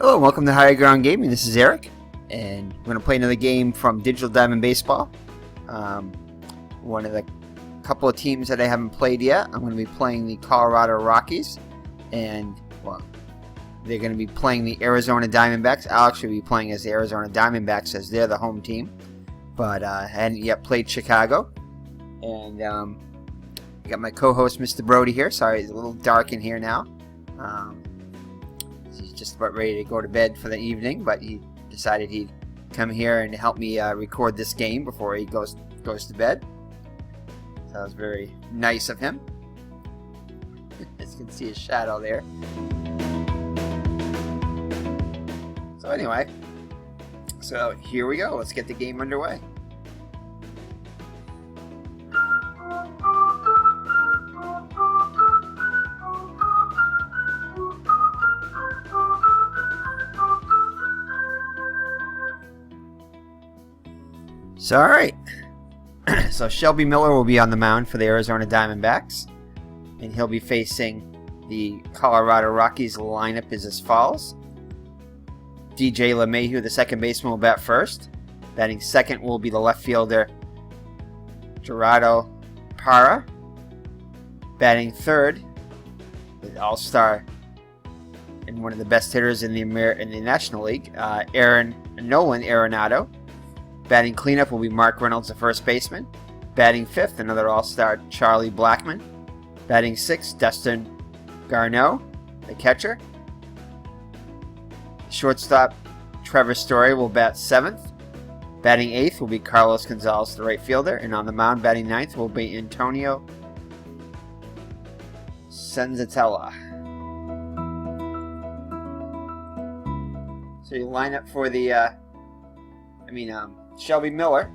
Hello and welcome to Higher Ground Gaming. This is Eric, and we're going to play another game from Digital Diamond Baseball. One of the couple of teams that I haven't played yet. I'm going to be playing the Colorado Rockies, and well, they're going to be playing the Arizona Diamondbacks. I'll actually be playing as the Arizona Diamondbacks as they're the home team, but I hadn't yet played Chicago. And I got my co-host Mr. Brody here. Sorry, it's a little dark in here now. He's just about ready to go to bed for the evening, but he decided he'd come here and help me record this game before he goes to bed. So that was very nice of him. As you can see his shadow there. So anyway, so here we go. Let's get the game underway. So, all right. So Shelby Miller will be on the mound for the Arizona Diamondbacks, and he'll be facing the Colorado Rockies. Lineup is as follows: DJ LeMahieu, the second baseman, will bat first. Batting second will be the left fielder Gerardo Parra. Batting third, the all-star and one of the best hitters in the National League, Nolan Arenado. Batting cleanup will be Mark Reynolds, the first baseman. Batting fifth, another all-star, Charlie Blackmon. Batting sixth, Dustin Garneau, the catcher. Shortstop, Trevor Story, will bat seventh. Batting eighth will be Carlos Gonzalez, the right fielder. And on the mound, batting ninth, will be Antonio Senzatella. So you line up for the, Shelby Miller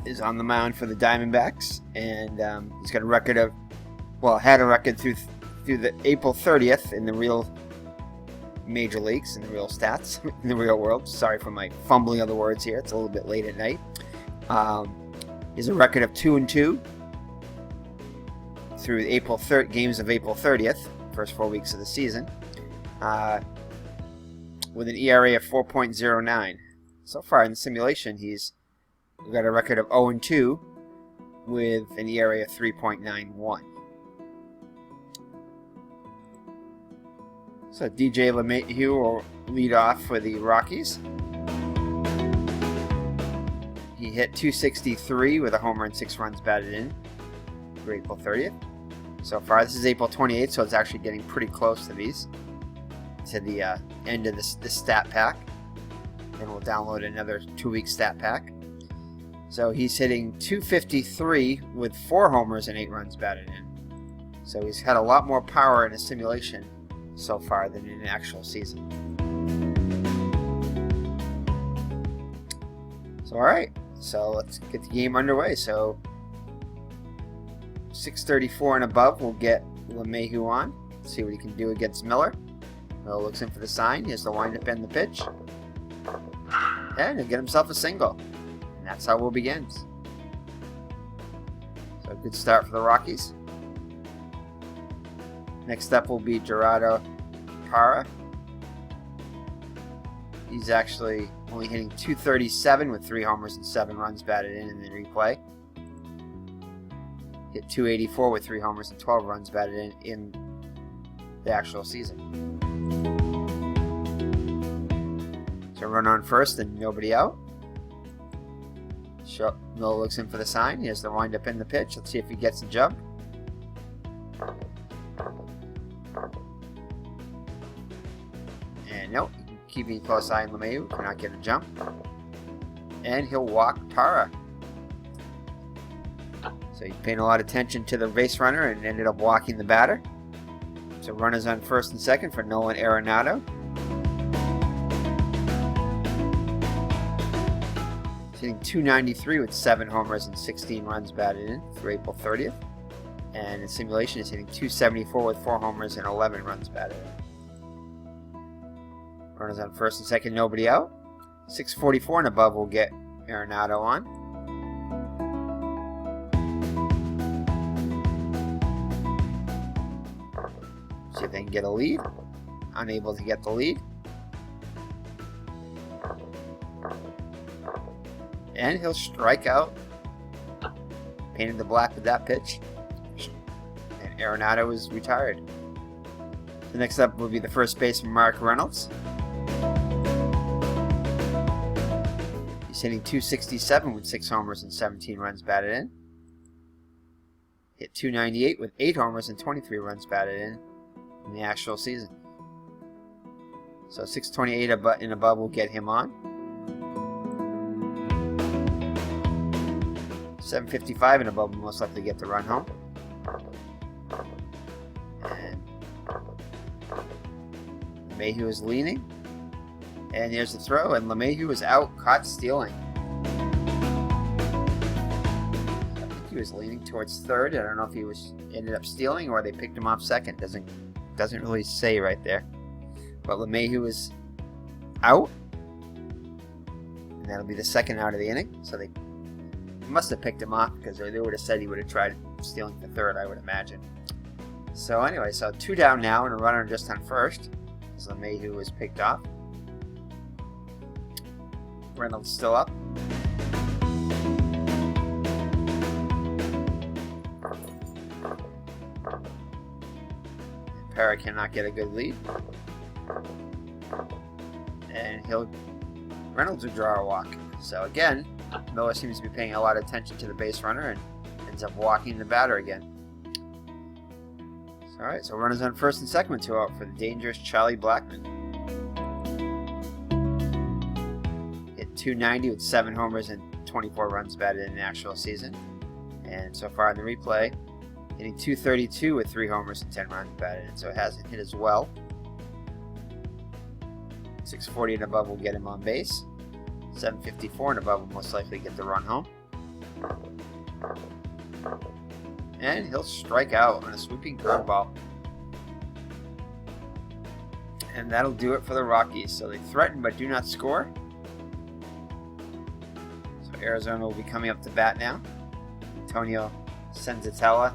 is on the mound for the Diamondbacks, and he's got a record of, had a record through the April 30th in the real major leagues, in the real stats, in the real world. Sorry for my fumbling of the words here. It's a little bit late at night. He has a record of 2-2 through games of April 30th, first 4 weeks of the season. With an ERA of 4.09. So far in the simulation, he's got a record of 0-2 with an ERA of 3.91. So DJ LeMahieu will lead off for the Rockies. He hit 263 with a homer and 6 runs batted in for April 30th. So far, this is April 28th, so it's actually getting pretty close to these. To the end of this stat pack. Then we'll download another 2-week stat pack. So he's hitting 253 with 4 homers and 8 runs batted in. So he's had a lot more power in a simulation so far than in an actual season. So alright, so let's get the game underway. So 634 and above, we'll get LeMahieu on. See what he can do against Miller. Miller looks in for the sign. He has the windup and the pitch. And he'll get himself a single. And that's how it begins. So a good start for the Rockies. Next up will be Gerardo Parra. He's actually only hitting 237 with 3 homers and 7 runs batted in the replay. Hit 284 with 3 homers and 12 runs batted in the actual season. So run on first and nobody out. Miller looks in for the sign. He has the windup in the pitch. Let's see if he gets a jump. And nope, keeping a close eye on LeMahieu. Cannot get a jump. And he'll walk Parra. So he's paying a lot of attention to the base runner and ended up walking the batter. So runners on first and second for Nolan Arenado. Hitting 293 with 7 homers and 16 runs batted in through April 30th. And in simulation is hitting 274 with 4 homers and 11 runs batted in. Runners on first and second, nobody out. 644 and above will get Arenado on. See if then get a lead. Unable to get the lead. And he'll strike out. Painted the black with that pitch. And Arenado is retired. The next up will be the first baseman, Mark Reynolds. He's hitting .267 with 6 homers and 17 runs batted in. Hit .298 with 8 homers and 23 runs batted in the actual season. So .628 and above will get him on. .755 and above will most likely get the run home. And LeMahieu is leaning. And here's the throw, and LeMahieu is out, caught stealing. I think he was leaning towards third. I don't know if he ended up stealing or they picked him off second. Doesn't really say right there. But LeMahieu is out. And that'll be the second out of the inning. So they must have picked him off because they would have said he would have tried stealing for third, I would imagine. So anyway, so 2 down now and a runner just on first. As LeMahieu was picked off. Reynolds still up. Parra cannot get a good lead. And Reynolds will draw a walk. So again, Miller seems to be paying a lot of attention to the base runner and ends up walking the batter again. Alright, so runners on first and second with 2 out for the dangerous Charlie Blackmon. Hit .290 with 7 homers and 24 runs batted in the actual season. And so far in the replay, hitting .232 with 3 homers and 10 runs batted in, so it hasn't hit as well. .640 and above will get him on base. .754 and above will most likely get the run home. And he'll strike out on a swooping curveball. And that'll do it for the Rockies. So they threaten but do not score. So Arizona will be coming up to bat now. Antonio Senzatella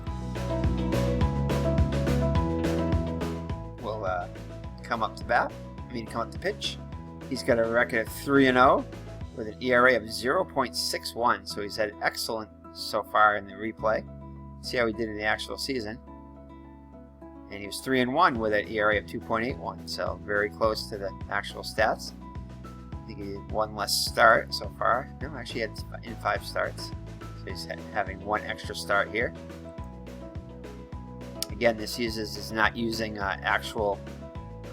will come up to pitch. He's got a record of 3-0 with an ERA of 0.61. So he's had excellent so far in the replay. See how he did in the actual season. And he was 3-1 with an ERA of 2.81, so very close to the actual stats. I think he did 1 less start so far. No, actually he had in 5 starts. So he's having 1 extra start here. Again, this is not using actual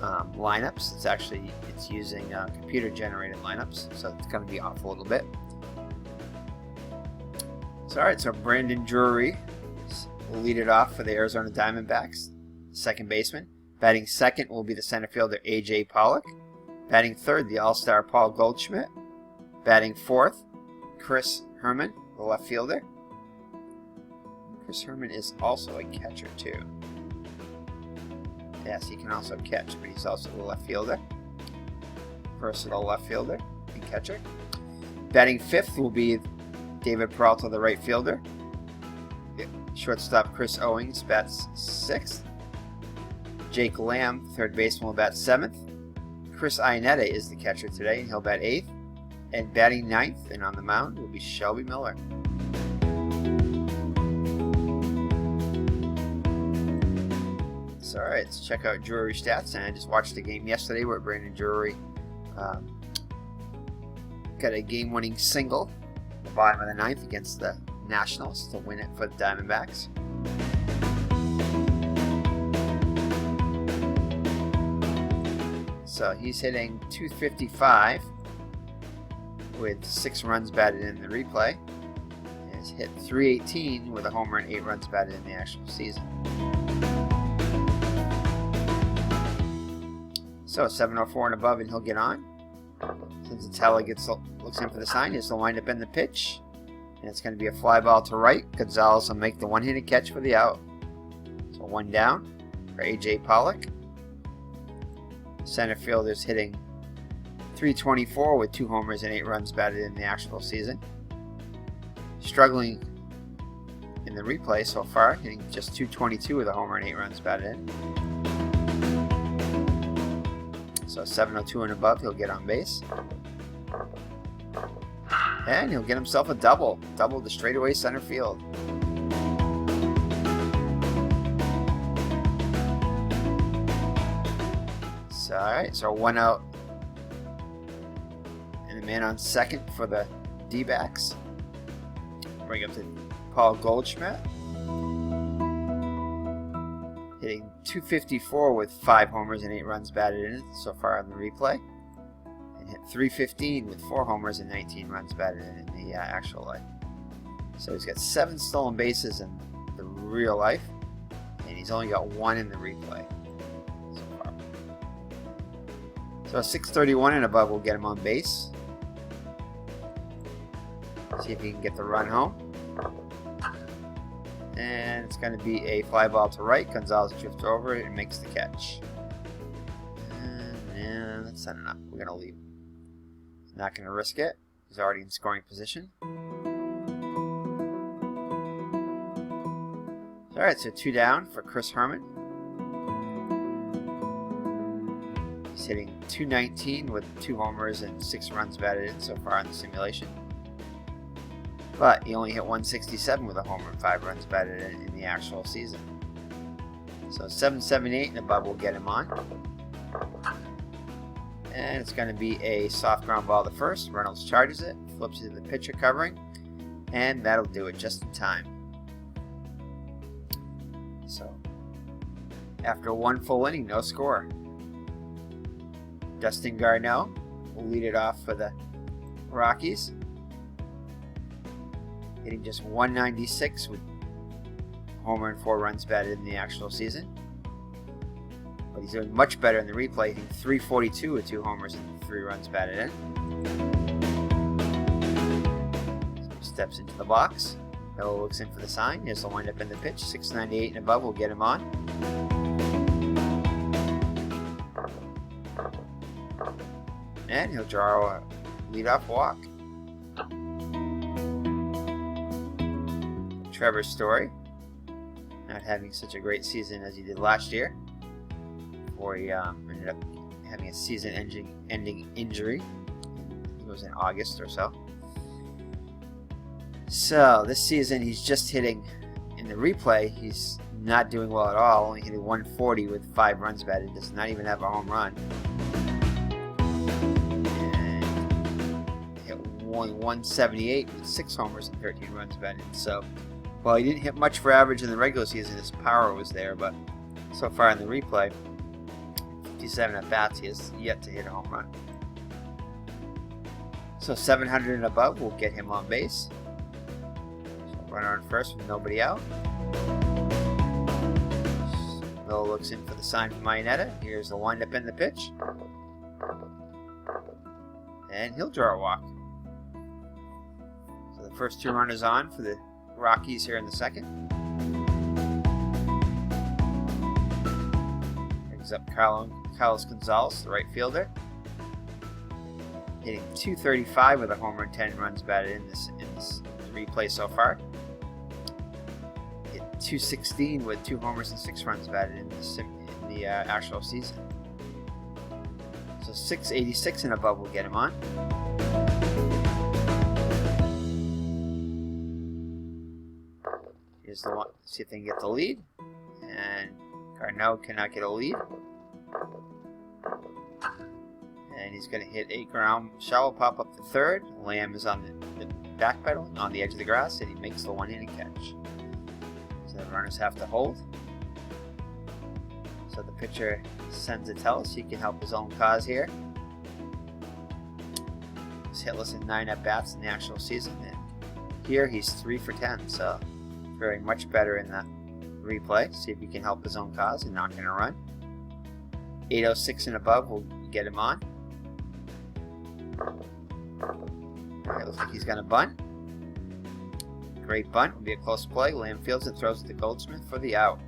lineups. It's using computer-generated lineups, so it's going to be off a little bit. So alright, so Brandon Drury will lead it off for the Arizona Diamondbacks, second baseman. Batting second will be the center fielder A.J. Pollock. Batting third, the all-star Paul Goldschmidt. Batting fourth, Chris Herman, the left fielder. Chris Herman is also a catcher too. Yes, he can also catch, but he's also the left fielder. Versatile left fielder and catcher. Batting fifth will be David Peralta, the right fielder. Shortstop Chris Owings bats 6th. Jake Lamb, third baseman, will bat 7th. Chris Iannetta is the catcher today, and he'll bat 8th. And batting 9th and on the mound will be Shelby Miller. So alright, let's check out Drury stats. And I just watched the game yesterday where Brandon Drury got a game-winning single at the bottom of the 9th against the Nationals to win it for the Diamondbacks. So he's hitting .255 with 6 runs batted in the replay. And he's hit .318 with a homer and 8 runs batted in the actual season. So 7:04 and above, and he'll get on. Since Senzatella looks in for the sign, he'll wind up in the pitch. And it's going to be a fly ball to right. Gonzalez will make the one-handed catch for the out. So 1 down for A.J. Pollock. Center fielder's hitting .324 with 2 homers and 8 runs batted in the actual season. Struggling in the replay so far, hitting just .222 with a homer and 8 runs batted in. So 702 and above, he'll get on base. And he'll get himself a double. Double to straightaway center field. So, alright, so 1 out. And the man on second for the D-backs. Bring up to Paul Goldschmidt. Hitting 254 with 5 homers and 8 runs batted in so far on the replay. And hit 315 with 4 homers and 19 runs batted in the actual life. So he's got 7 stolen bases in the real life. And he's only got 1 in the replay so far. So 631 and above will get him on base. See if he can get the run home. And it's going to be a fly ball to right. Gonzalez drifts over it and makes the catch. And that's not enough. We're going to leave. He's not going to risk it. He's already in scoring position. Alright, so 2 down for Chris Herman. He's hitting 219 with 2 homers and 6 runs batted in so far in the simulation. But he only hit 167 with a homer and 5 runs batted in the actual season. So 778 and above will get him on. And it's going to be a soft ground ball to first. Reynolds charges it, flips it to the pitcher covering, and that'll do it just in time. So after 1 full inning, no score. Dustin Garneau will lead it off for the Rockies. Hitting just 196 with homer and 4 runs batted in the actual season. But he's doing much better in the replay, hitting 342 with 2 homers and 3 runs batted in. So he steps into the box. Nolan looks in for the sign. Here's the windup in the pitch. 698 and above will get him on. And he'll draw a leadoff walk. Trevor Story, not having such a great season as he did last year, before he ended up having a season-ending injury. It was in August or so. So this season he's just hitting, in the replay, he's not doing well at all, only hitting 140 with 5 runs batted, does not even have a home run. And hit 178 with 6 homers and 13 runs batted, so while he didn't hit much for average in the regular season, his power was there, but so far in the replay, 57 at-bats, he has yet to hit a home run. So 700 and above will get him on base. So runner on first with nobody out. Nolan looks in for the sign from Ionetta. Here's the windup in the pitch. And he'll draw a walk. So the first 2 runners on for the Rockies here in the second. Brings up Carlos Gonzalez, the right fielder. Hitting 235 with a homer and 10 runs batted in this replay so far. Hit 216 with 2 homers and 6 runs batted in the actual season. So 686 and above will get him on. Here's the one. See if they can get the lead. And Garneau cannot get a lead. And he's going to hit a ground shallow pop up to third. Lamb is on the back pedal on the edge of the grass, and he makes the 1-inning catch. So the runners have to hold. So the pitcher sends a tell so he can help his own cause here. He's hitless in 9 at-bats in the actual season. And here he's 3 for 10, so very much better in the replay. See if he can help his own cause and not going to run. 806 and above will get him on. It looks like he's going to bunt. Great bunt. Will be a close play. Lamb fields it, throws it to Goldschmidt for the out.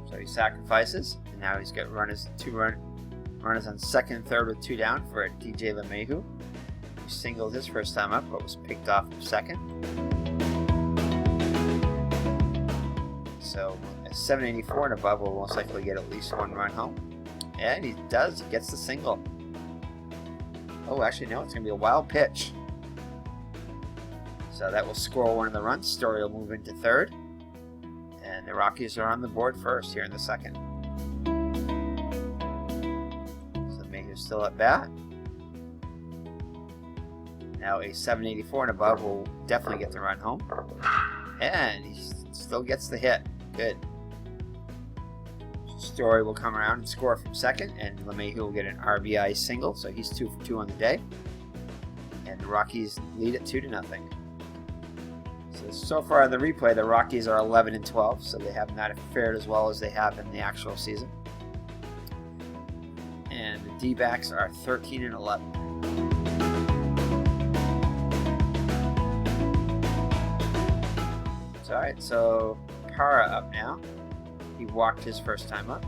So he sacrifices, and now he's got runners on second and third with 2 down for DJ LeMahieu, who singled his first time up but was picked off of second. So a 784 and above will most likely get at least 1 run home. And he does. He gets the single. Oh, actually, no. It's going to be a wild pitch. So that will score one of the runs. Story will move into third. And the Rockies are on the board first here in the second. So Mayhew's still at bat. Now a 784 and above will definitely get the run home. And he still gets the hit. Good. Story will come around and score from second, and LeMahieu will get an RBI single, so he's 2 for 2 on the day. And the Rockies lead it 2-0. So far in the replay, the Rockies are 11 and 12, so they have not fared as well as they have in the actual season. And the D-backs are 13 and 11. Alright, so Para up now. He walked his first time up.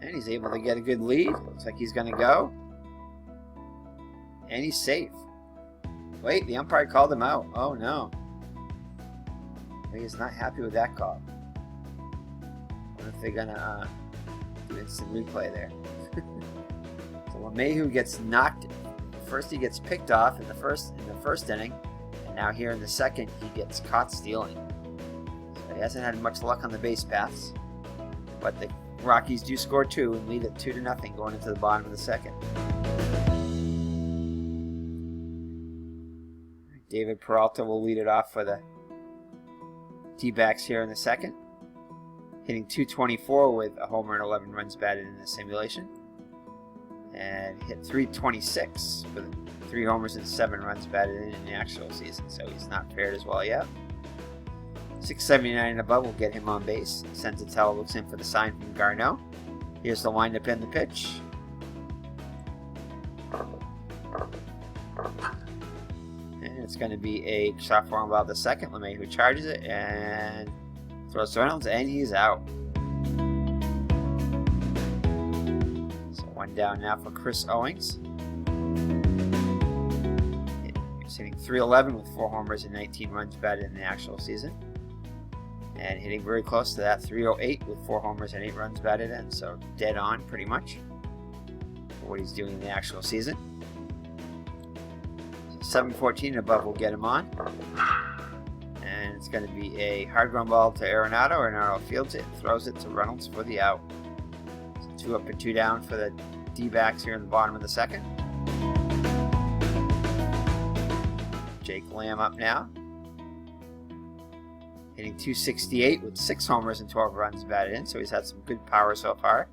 And he's able to get a good lead. Looks like he's going to go. And he's safe. Wait, the umpire called him out. Oh no. He is not happy with that call. I wonder if they're going to do instant replay there. LeMahieu gets knocked. First, he gets picked off in the first inning, and now here in the second, he gets caught stealing. So he hasn't had much luck on the base paths, but the Rockies do score 2 and lead it 2-0 going into the bottom of the second. David Peralta will lead it off for the D-backs here in the second, hitting .224 with a homer and 11 runs batted in the simulation. And hit .326 with 3 homers and 7 runs batted in the actual season, so he's not fared as well yet. 679 and above will get him on base. Senzatella looks in for the sign from Garneau. Here's the windup and the pitch. And it's going to be a softball about the second. LeMahieu charges it and throws to Reynolds, and he's out. One down now for Chris Owings. He's hitting .311 with 4 homers and 19 runs batted in the actual season. And hitting very close to that .308 with 4 homers and 8 runs batted in. So dead on pretty much for what he's doing in the actual season. So 714 and above will get him on. And it's going to be a hard ground ball to Arenado. Arenado fields it and throws it to Reynolds for the out. 2 up and 2 down for the D-backs here in the bottom of the second. Jake Lamb up now. Hitting .268 with 6 homers and 12 runs batted in, so he's had some good power so far.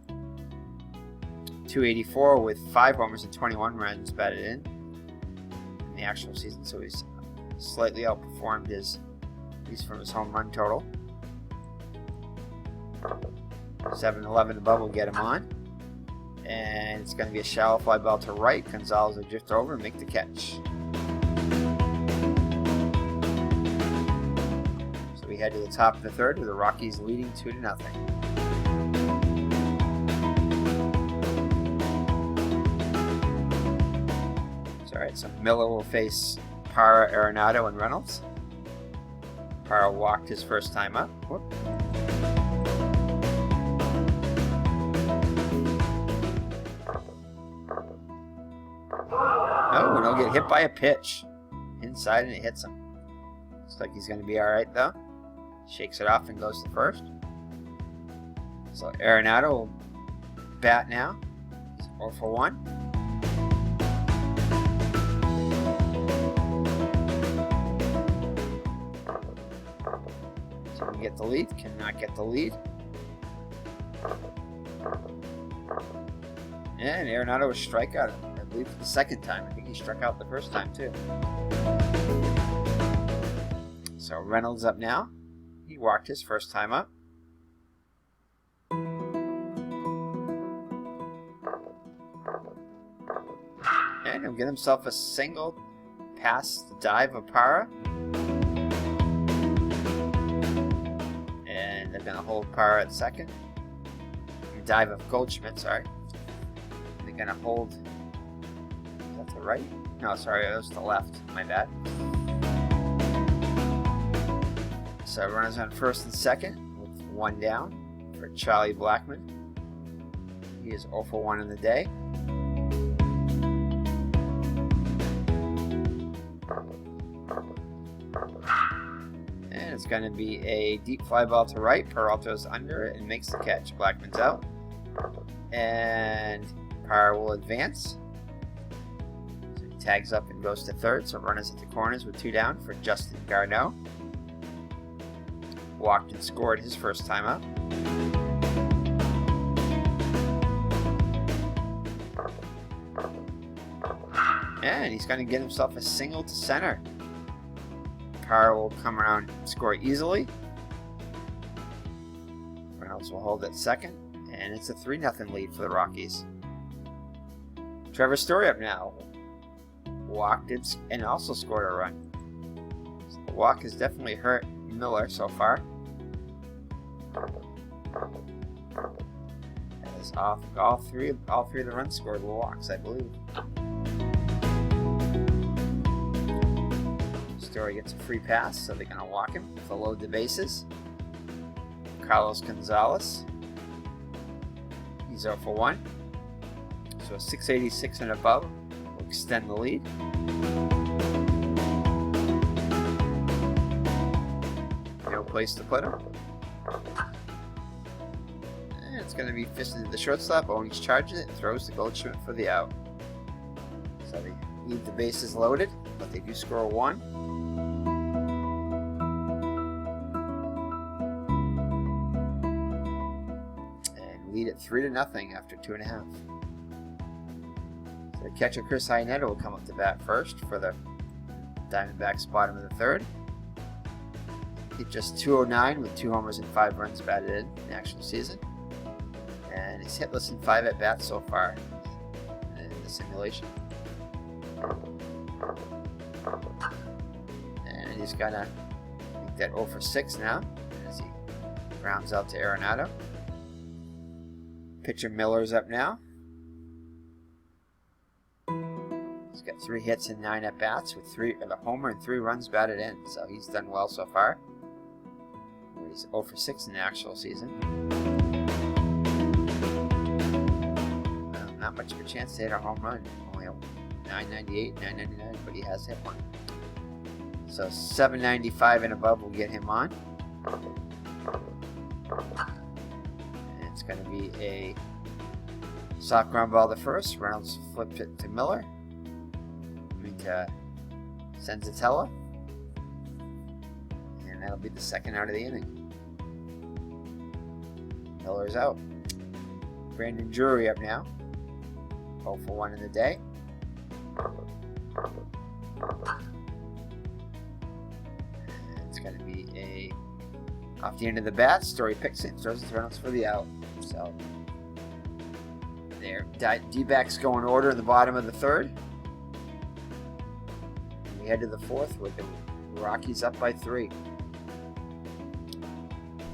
.284 with 5 homers and 21 runs batted in the actual season, so he's slightly outperformed his, at least from his home run total. 7-11 above will get him on. And it's going to be a shallow fly ball to right. Gonzalez will drift over and make the catch. So we head to the top of the third with the Rockies leading 2-0. Alright, so Miller will face Para, Arenado, and Reynolds. Para walked his first time up. Whoop. Oh, and he'll get hit by a pitch inside, and it hits him. Looks like he's going to be all right, though. Shakes it off and goes to first. So Arenado will bat now. He's 0 for 1. So we get the lead. Cannot get the lead. And Arenado was strikeout. I believe for the second time. I think he struck out the first time too. So Reynolds up now. He walked his first time up. And he'll get himself a single past the dive of Para. And they're going to hold Para at second. The dive of Goldschmidt, sorry. They're going to hold... Is that the right? No, sorry, it was the left. My bad. So runners on first and second with one down for Charlie Blackmon. He is 0 for 1 in the day. And it's going to be a deep fly ball to right. Peralta's under it and makes the catch. Blackmon's out. And Parr will advance. So he tags up and goes to third. So runners at the corners with 2 down for Justin Garneau. Walked and scored his first time up. And he's going to get himself a single to center. Parr will come around and score easily. Reynolds will hold at second. And it's a 3-0 lead for the Rockies. Trevor Story up now. Walked and also scored a run. So the walk has definitely hurt Miller so far. As all three of the runs scored were walks, I believe. Story gets a free pass, so they're going to walk him to load the bases. Carlos Gonzalez. He's 0 for 1. So a 686 and above will extend the lead. No place to put him. And it's going to be fisted to the shortstop. Owings charges it and throws to Goldschmidt for the out. So they leave the bases loaded, but they do score 1. Lead at 3-0 after 2.5. So the catcher Chris ARENADO will come up to bat first for the Diamondbacks bottom of the third. Hit just 209 with 2 homers and 5 runs batted in the actual season. And he's hitless in 5 at bats so far in the simulation. And he's gonna make that 0 for 6 now as he grounds out to ARENADO. Pitcher Miller's up now. He's got 3 hits and 9 at bats with a homer and 3 runs batted in, so he's done well so far. He's 0 for 6 in the actual season. Not much of a chance to hit a home run. Only a 998, 999, but he has hit one. So 795 and above will get him on. It's going to be a soft ground ball to first. Reynolds flipped it to Miller. To Senzatella. And that'll be the second out of the inning. Miller's out. Brandon Drury up now. 0 for 1 in the day. And it's going to be a off the end of the bat. Story picks it and throws it to Reynolds for the out. So there, D-backs go in order in the bottom of the third. And we head to the fourth with the Rockies up by 3.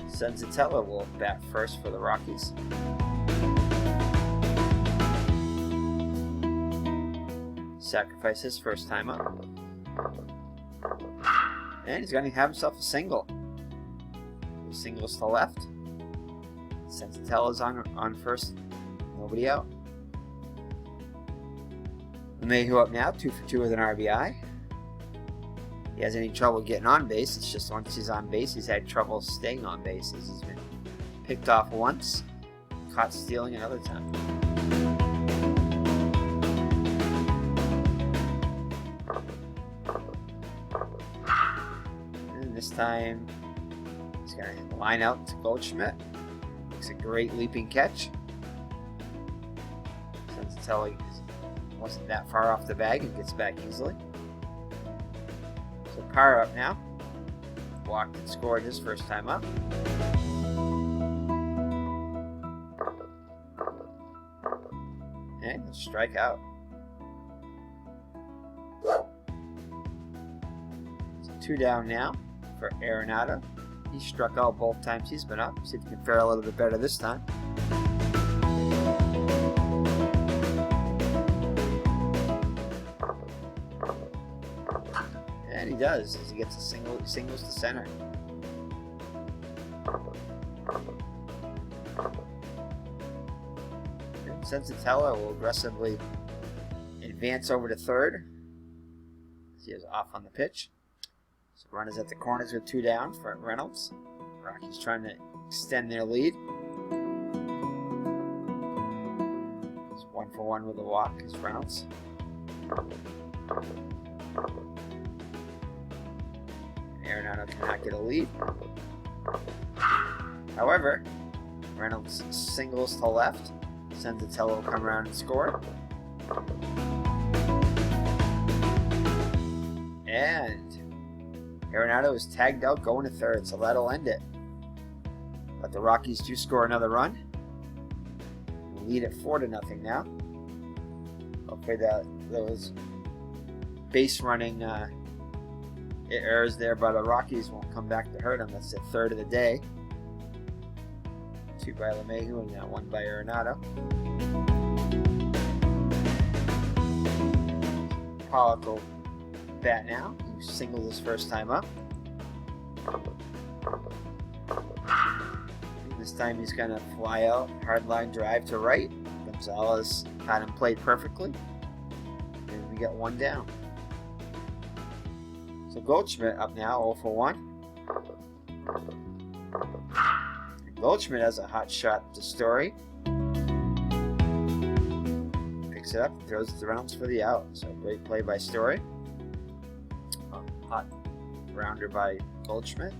Senzatella will bat first for the Rockies. Sacrifice his first time up. And he's going to have himself a single. Singles to left. Senzatella's on first. Nobody out. Mayhew up now, 2 for 2 with an RBI. He has any trouble getting on base. It's just once he's on base, he's had trouble staying on base. He's been picked off once, caught stealing another time. And this time, he's going to line out to Goldschmidt. Makes a great leaping catch. Senzatella wasn't that far off the bag and gets back easily. So Parr up now. Walked and scored his first time up. And he'll strike out. So 2 down now for ARENADO. He struck out both times he's been up. See if he can fare a little bit better this time. And he does, as he gets a singles to center. And Sensatella will aggressively advance over to third. He is off on the pitch. So runners at the corners with 2 down for Reynolds. Rockies trying to extend their lead. It's 1-for-1 with a walk is Reynolds. Arenado cannot get a lead. However, Reynolds singles to left. Sensatella will come around and score. And Arenado is tagged out going to third, so that'll end it. But the Rockies do score another run. Lead at 4-0 now. Hopefully those base running errors there by the Rockies won't come back to hurt them. That's the third of the day. 2 by LeMahieu and now 1 by Arenado. Pollock will bat now. He singled his first time up. This time he's going to fly out, hard line drive to right. Gonzalez had him played perfectly. And we got 1 down. So Goldschmidt up now, 0-for-1. Goldschmidt has a hot shot to Story. Picks it up, throws it to Reynolds for the out. So great play by Story. Hot rounder by Goldschmidt.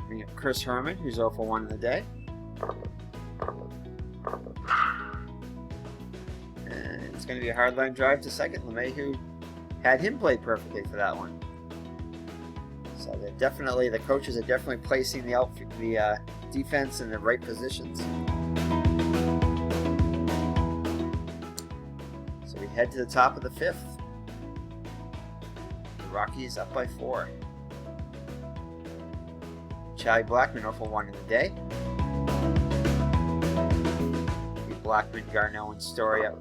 Bring up Chris Herman, who's 0-for-1 in the day. And it's going to be a hard line drive to second. LeMahieu had him played perfectly for that one. So the coaches are definitely placing the defense in the right positions. So we head to the top of the 5th. The Rockies up by 4. Charlie Blackmon 0-for-1 in the day. Blackmon, Garneau, and Story up.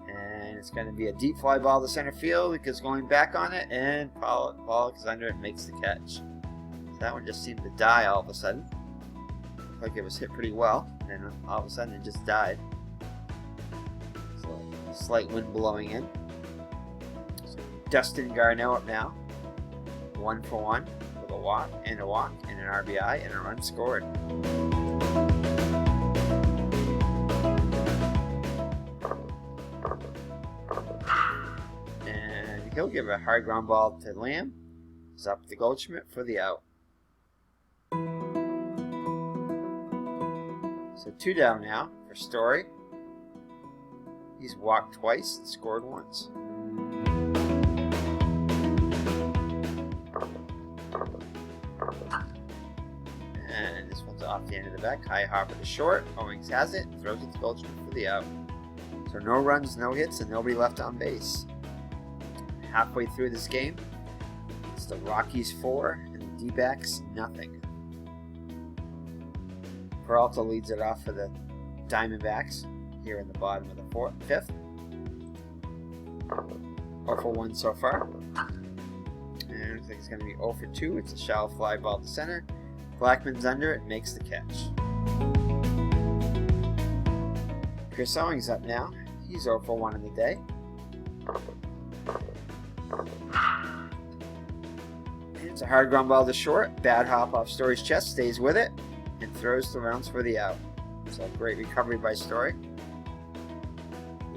And it's going to be a deep fly ball to center field because going back on it, and Pollock is under it and makes the catch. So that one just seemed to die all of a sudden. Looked like it was hit pretty well, and then all of a sudden it just died. So a slight wind blowing in. So Dustin Garneau up now. 1-for-1 with a walk and an RBI and a run scored. And he'll give a hard ground ball to Lamb. It's up to Goldschmidt for the out. So 2 down now for Story. He's walked twice and scored once. And this one's off the end of the back. High hopper to short. Owings has it. Throws it to Goldschmidt for the out. So no runs, no hits, and nobody left on base. Halfway through this game, it's the Rockies 4 and the D-backs nothing. Peralta leads it off for the Diamondbacks here in the bottom of the 5th. 0-for-1 so far. And I think it's going to be 0-for-2. It's a shallow fly ball to center. Blackmon's under it, makes the catch. Chris Owings up now. He's 0-for-1 in the day. And it's a hard ground ball to short. Bad hop off Story's chest, stays with it, and throws the rounds for the out. So great recovery by Story.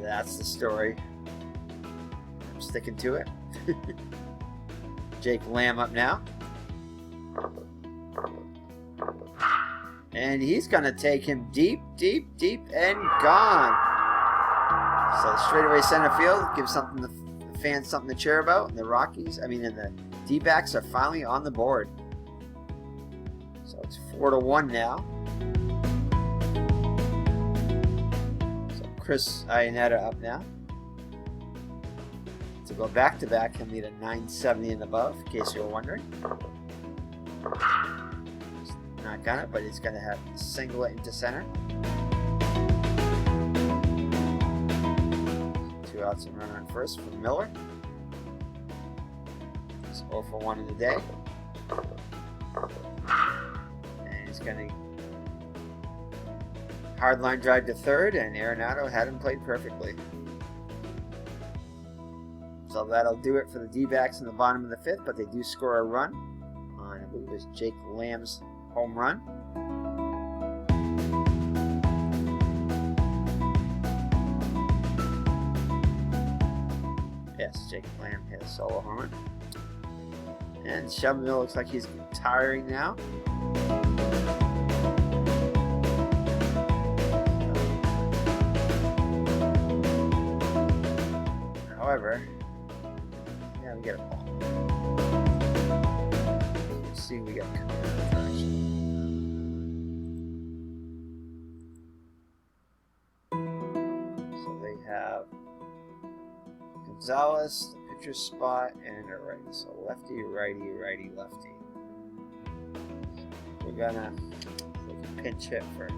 That's the story. I'm sticking to it. Jake Lamb up now. And he's going to take him deep, deep, deep, and gone. So straightaway center field gives something the fans something to cheer about. And the and the D-backs are finally on the board. So it's 4-1 now. So Chris Iannetta up now. To go back-to-back, he'll need a 970 and above, in case you were wondering. Not got it, but he's going to have to single it into center. 2 outs and runner on first for Miller. It's 0-for-1 in the day. And he's going to hard line drive to third, and Arenado had him played perfectly. So that'll do it for the D-backs in the bottom of the fifth, but they do score a run on, I believe it was Jake Lamb's home run. Yes, Jake Lamb hit a solo home run. And Shelbyville looks like he's retiring now. However, yeah, we get a ball. Let's see, we got coming in the direction. So they have Gonzalez, the pitcher's spot, and a righty. So lefty, righty, righty, lefty. We're gonna pinch hit for.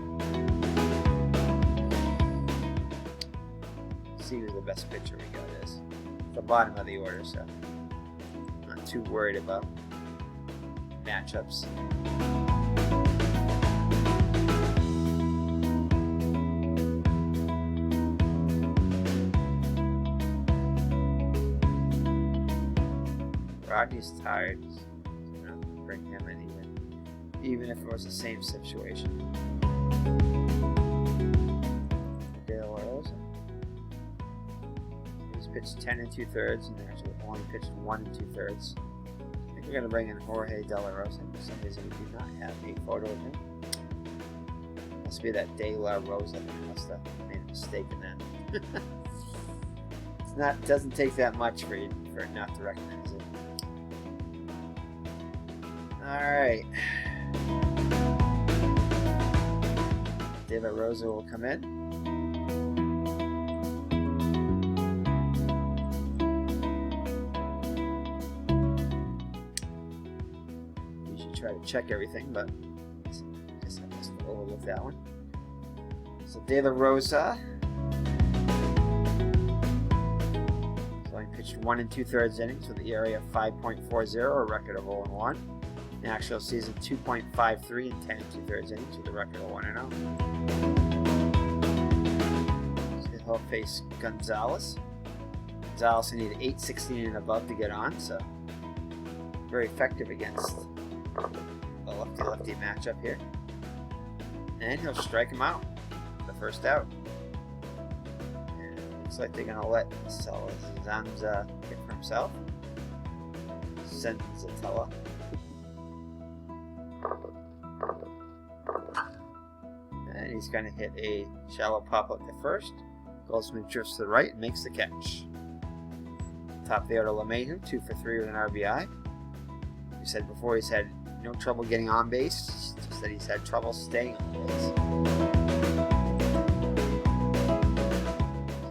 See who the best pitcher we got is. The bottom of the order, so I'm not too worried about matchups. Rockies tired. So I'm gonna bring him in even if it was the same situation. Pitched 10 2/3 and actually only pitched 1 2/3. I think we're going to bring in Jorge De La Rosa. For some reason we do not have a photo of him. Must be that De La Rosa. I must have made a mistake in that. It doesn't take that much for it not to recognize it. Alright. De La Rosa will come in. Try to check everything, but I guess I must have overlooked that one. So De La Rosa. So he pitched 1 2/3 innings with the ERA of 5.40, a record of 0-1. In actual season, 2.53 and 10 2/3 innings with a record of 1-0. So he'll face Gonzalez. Gonzalez needed 8-16 and above to get on, so very effective against the lefty-lefty matchup here. And he'll strike him out for the first out. And it looks like they're going to let Zanza hit for himself. Senzatella. And he's going to hit a shallow pop-up to first. Goldschmidt drifts to the right and makes the catch. Top of the order, LeMahieu, 2 for 3 with an RBI. We said before he's had no trouble getting on base, just that he's had trouble staying on base.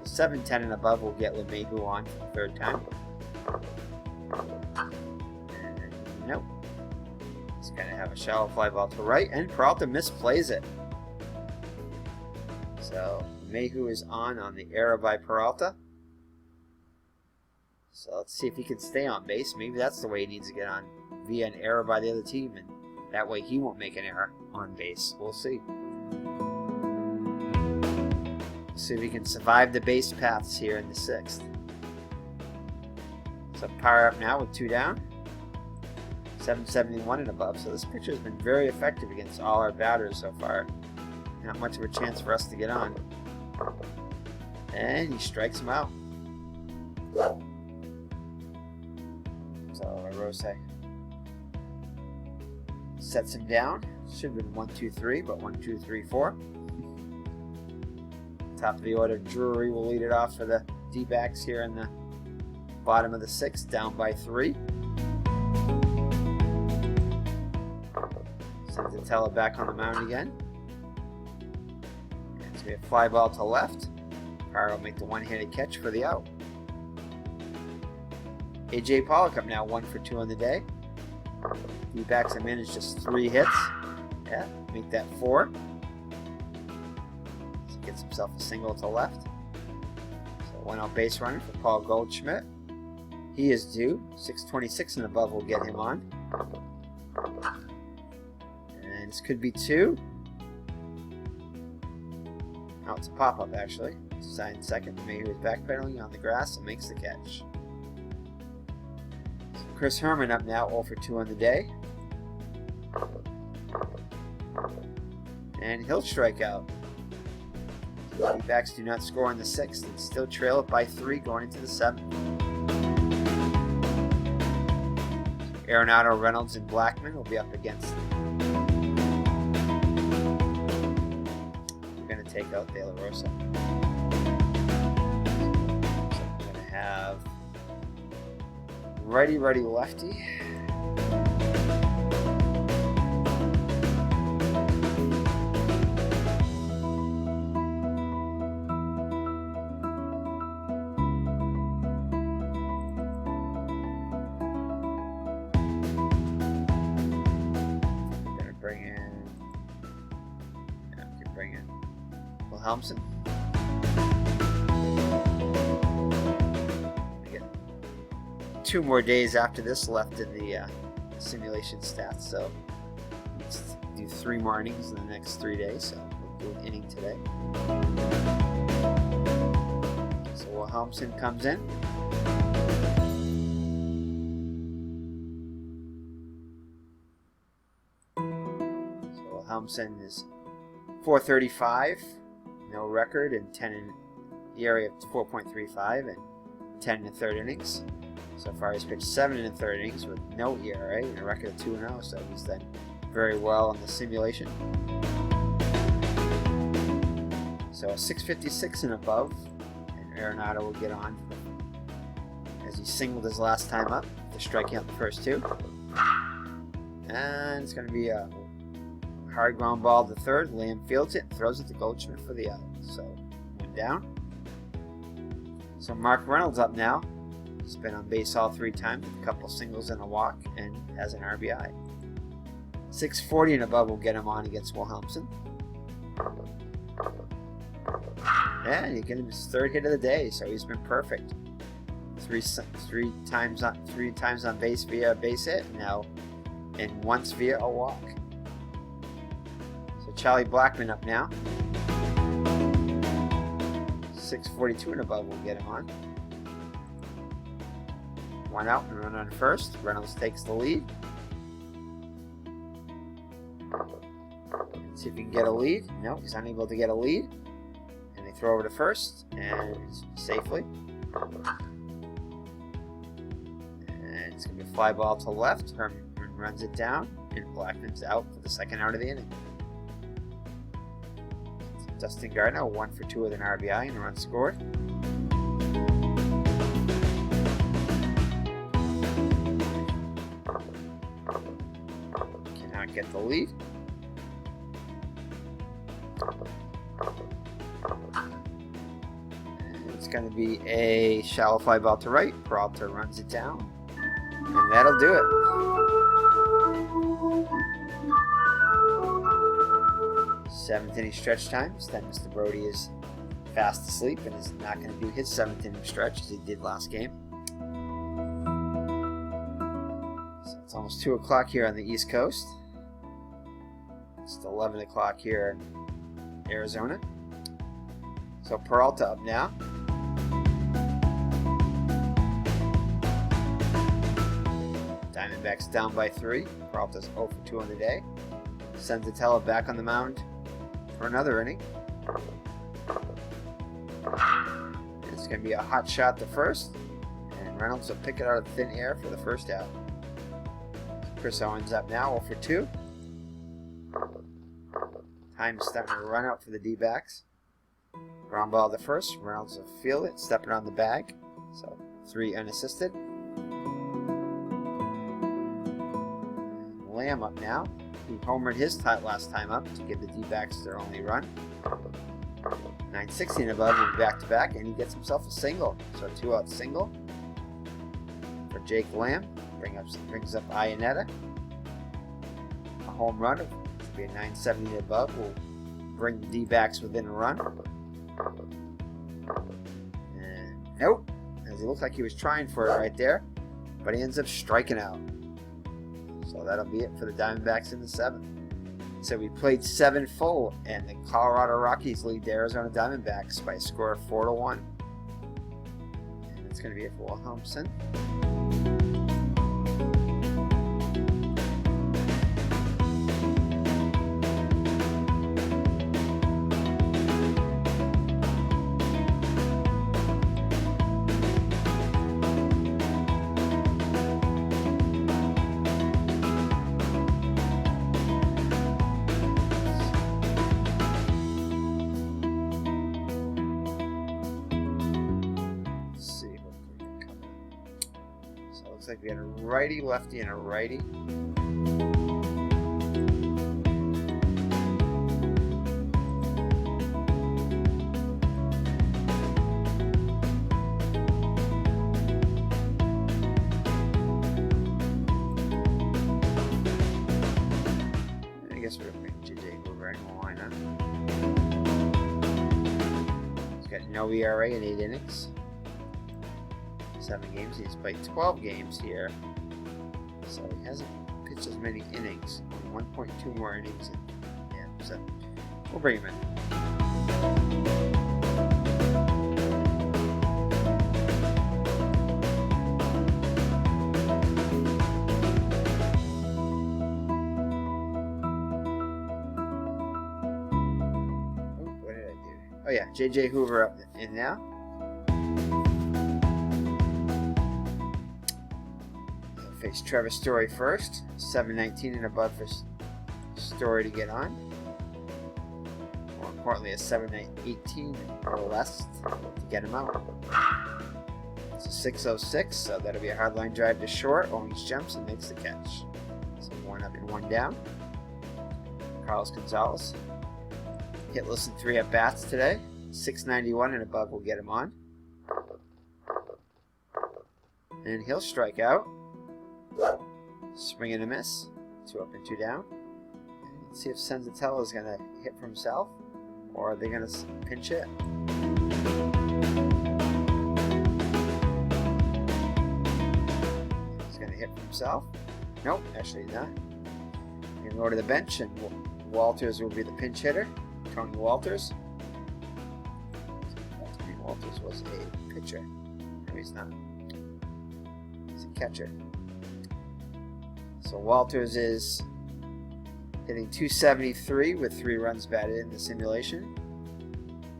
So 7, 10 and above will get LeMahieu on for the third time. And nope. He's going to have a shallow fly ball to right, and Peralta misplays it. So LeMahieu is on the error by Peralta. So let's see if he can stay on base. Maybe that's the way he needs to get on, via an error by the other team, and that way he won't make an error on base. We'll see. See if he can survive the base paths here in the 6th. So power up now with 2 down. 771 and above. So this pitcher has been very effective against all our batters so far. Not much of a chance for us to get on. And he strikes him out. So Rose sets him down. Should have been 1, 2, 3, but 1, 2, 3, 4. Top of the order, Drury will lead it off for the D-backs here in the bottom of the 6th, down by 3. Senzatella back on the mound again. And it's going to be a fly ball to left. Carr will make the one-handed catch for the out. A.J. Pollock up now 1 for 2 on the day. D-backs have managed just 3 hits. Yeah, make that 4. So gets himself a single to left. So 1 out base runner for Paul Goldschmidt. He is due. 626 and above will get him on. And this could be 2. Oh, it's a pop-up actually. Signed second. Mayhew is backpedaling on the grass and makes the catch. So Chris Herman up now, 0 for 2 on the day. And he'll strike out. The D-backs do not score in the 6th and still trail it by 3 going into the 7th. Arenado, Reynolds, and Blackmon will be up against them. We're going to take out De La Rosa. So we're going to have righty, lefty. Thompson. We get 2 more days after this left in the simulation stats, so let's do 3 more innings in the next 3 days. So we'll do an inning today. So Wilhelmsen comes in. So Wilhelmsen is 435. No record, and 10 in the area of 4.35 and 10 in the 3rd innings. So far he's pitched 7 in the 3rd innings with no ERA and a record of 2-0, so he's done very well on the simulation. So a 656 and above, and Arenado will get on as he singled his last time up after striking out the first 2. And it's going to be a hard ground ball to 3rd. Lamb fields it and throws it to Goldschmidt for the out. So, 1 down. So Mark Reynolds up now. He's been on base all 3 times with a couple singles and a walk and has an RBI. 640 and above will get him on against Wilhelmsen. And you get him his 3rd hit of the day, so he's been perfect. Three times on base via a base hit, and once via a walk. Charlie Blackmon up now. 642 and above will get him on. 1 out and run on first. Reynolds takes the lead. Let's see if he can get a lead. No, he's unable to get a lead. And they throw over to first and safely. And it's going to be a fly ball to left. Herman runs it down, and Blackmon's out for the 2nd out of the inning. Dustin Gardner, 1 for 2 with an RBI and a run scored. Cannot get the lead. And it's going to be a shallow fly ball to right. Peralta runs it down. And that'll do it. 7th inning stretch time. Then Mr. Brody is fast asleep and is not going to do his 7th inning stretch as he did last game. So it's almost 2 o'clock here on the East Coast. It's 11 o'clock here in Arizona. So Peralta up now. Diamondbacks down by 3. Peralta's 0 for 2 on the day. Senzatella back on the mound for another inning. It's going to be a hot shot to first, and Reynolds will pick it out of thin air for the 1st out. Chris Owens up now, 0 for 2. Time is starting to run out for the D-backs. Ground ball to first. Reynolds will field it, stepping on the bag. So 3 unassisted. Lamb up now. He homered his last time up to give the D-backs their only run. 960 and above and back-to-back, and he gets himself a single. So a 2-out single for Jake Lamb. Brings up Iannetta. A home run, it'll be a 970 and above, will bring the D-backs within a run. And nope, as he looked like he was trying for it right there, but he ends up striking out. So that'll be it for the Diamondbacks in the 7th. So we played 7 full, and the Colorado Rockies lead the Arizona Diamondbacks by a score of 4-1. And it's going to be it for Wilhelmsen. Looks like we had a righty, lefty, and a righty. I guess we're going to bring JJ Hoover in. Why not? He's got no ERA in 8 innings. 7 games. He's played 12 games here, so he hasn't pitched as many innings. 1.2 more innings. Yeah, so we'll bring him in. Oh, what did I do? Oh yeah, JJ Hoover up in now. Face Trevor Story first. 719 and above for Story to get on. More importantly, a 718 or less to get him out. It's a 606, so that'll be a hard line drive to short. Owings jumps and makes the catch. So 1 up and 1 down. Carlos Gonzalez. Hitless in 3 at bats today. 691 and above will get him on. And he'll strike out. Swing and a miss. 2 up and 2 down. Let's see if Senzatella is going to hit for himself, or are they going to pinch hit? He's going to hit for himself. Nope, actually not. We're going to go to the bench, and Walters will be the pinch hitter. Tony Walters. Tony Walters was a pitcher. No, he's not. He's a catcher. So Walters is hitting 273 with 3 runs batted in the simulation.